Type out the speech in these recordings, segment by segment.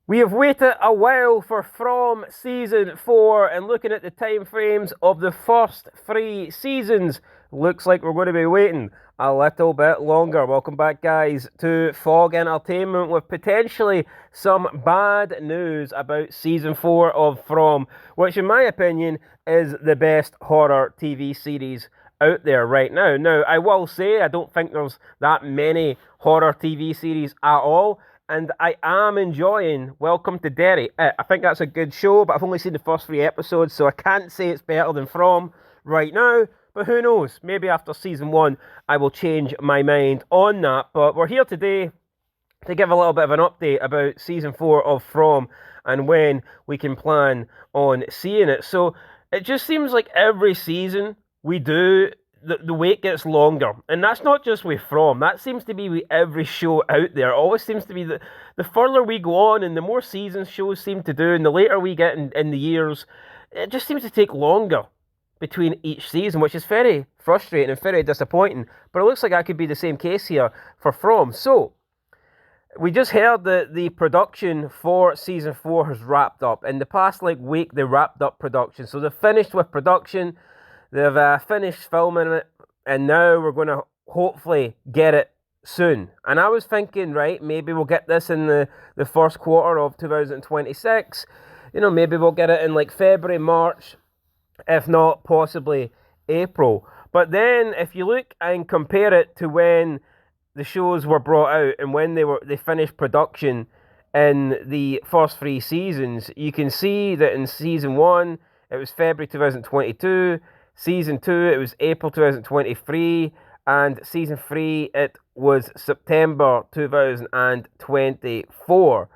We have waited a while for From Season 4, and looking at the time frames of the first three seasons, looks like we're going to be waiting a little bit longer. Welcome back, guys, to Fog Entertainment with potentially some bad news about Season 4 of From, which in my opinion is the best horror TV series out there right now. Now, I will say I don't think there's that many horror TV series at all, and I am enjoying Welcome to Derry. I think that's a good show, but I've only seen the first three episodes, so I can't say it's better than From right now. But who knows? Maybe after season one, I will change my mind on that. But we're here today to give a little bit of an update about season four of From and when we can plan on seeing it. So it just seems like every season we do, the wait gets longer. And that's not just with From. That seems to be with every show out there. It always seems to be the further we go on and the more seasons shows seem to do and the later we get in the years, it just seems to take longer between each season, which is very frustrating and very disappointing. But it looks like that could be the same case here for From. So, we just heard that the production for season four has wrapped up. In the past week, they wrapped up production. So they've finished with production. They've finished filming it, and now we're going to hopefully get it soon. And I was thinking, right, maybe we'll get this in the first quarter of 2026. You know, maybe we'll get it in like February, March, if not possibly April. But then if you look and compare it to when the shows were brought out and when they finished production in the first three seasons, you can see that in season one it was February 2022. Season 2, it was April 2023, and Season 3, it was September 2024.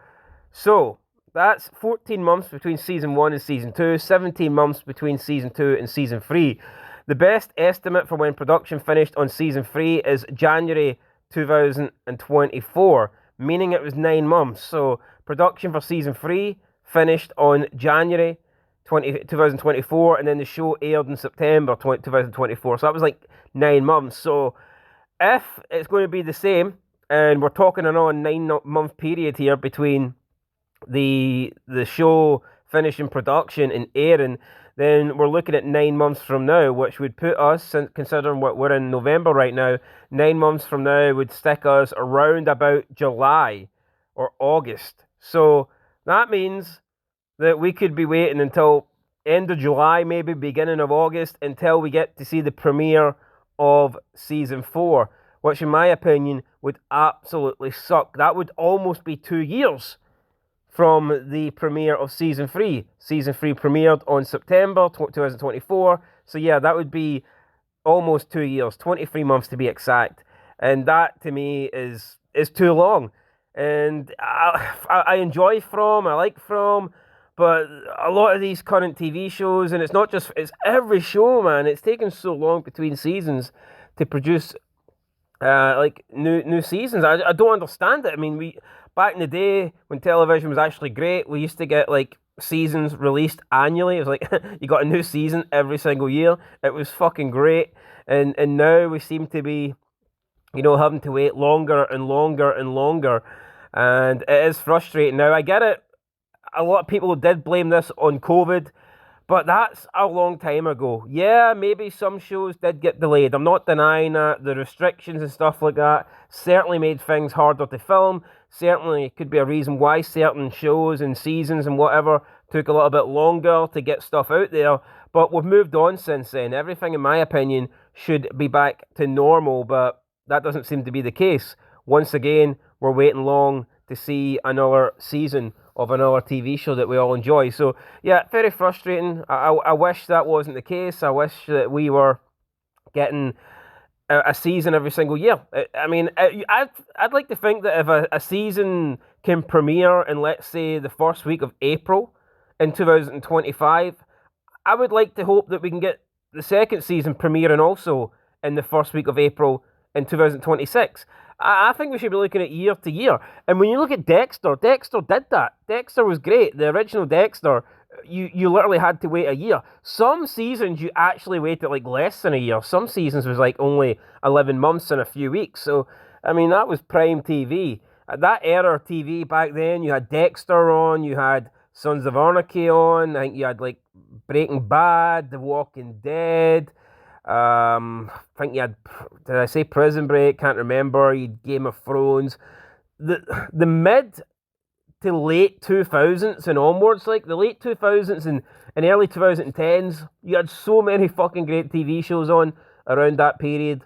So, that's 14 months between Season 1 and Season 2, 17 months between Season 2 and Season 3. The best estimate for when production finished on Season 3 is January 2024, meaning it was 9 months. So, production for Season 3 finished on January 2024, and then the show aired in September 2024. So that was like 9 months. So if it's going to be the same, and we're talking an on 9-month period here between the show finishing production and airing, then we're looking at 9 months from now, which would put us, considering what we're in November right now, 9 months from now would stick us around about July or August. So that means that we could be waiting until end of July, maybe beginning of August, until we get to see the premiere of season 4, which in my opinion would absolutely suck. That would almost be 2 years from the premiere of season 3. Season 3 premiered on September 2024, so yeah, that would be almost 2 years, 23 months to be exact, and that to me is too long. And I enjoy From, I like From, but a lot of these current TV shows, and it's every show, man. It's taken so long between seasons to produce new seasons. I don't understand it. I mean, we back in the day when television was actually great, we used to get like seasons released annually. It was like you got a new season every single year. It was fucking great. And now we seem to be, having to wait longer and longer and longer. And it is frustrating. Now I get it. A lot of people did blame this on COVID, but that's a long time ago. Yeah, maybe some shows did get delayed. I'm not denying that. The restrictions and stuff like that certainly made things harder to film. Certainly it could be a reason why certain shows and seasons and whatever took a little bit longer to get stuff out there. But we've moved on since then. Everything, in my opinion, should be back to normal, but that doesn't seem to be the case. Once again, we're waiting long to see another season of another TV show that we all enjoy. So, yeah, very frustrating. I wish that wasn't the case. I wish that we were getting a season every single year. I mean, I'd like to think that if a season can premiere in, let's say, the first week of April in 2025, I would like to hope that we can get the second season premiering also in the first week of April in 2026. I think we should be looking at year to year. And when you look at Dexter did that. Dexter was great. The original Dexter, you literally had to wait a year. Some seasons you actually waited like less than a year. Some seasons was like only 11 months and a few weeks. So, I mean, that was prime TV. that era of TV back then, you had Dexter on, you had Sons of Anarchy on, I think you had like Breaking Bad, The Walking Dead. I think you had, did I say Prison Break? Can't remember. You had Game of Thrones. The mid to late 2000s and onwards, like the late 2000s and early 2010s, you had so many fucking great TV shows on around that period.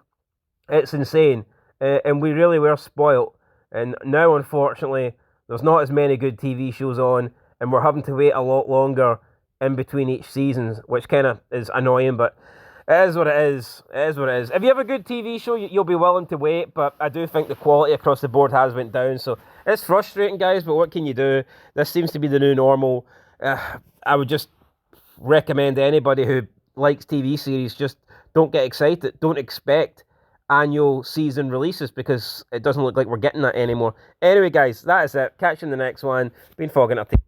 It's insane. And we really were spoilt. And now, unfortunately, there's not as many good TV shows on, and we're having to wait a lot longer in between each season, which kind of is annoying, but it is what it is. It is what it is. If you have a good TV show, you'll be willing to wait, but I do think the quality across the board has went down, so it's frustrating, guys, but what can you do? This seems to be the new normal. I would just recommend anybody who likes TV series, just don't get excited. Don't expect annual season releases because it doesn't look like we're getting that anymore. Anyway, guys, that is it. Catch you in the next one. Been Fog Entertainment.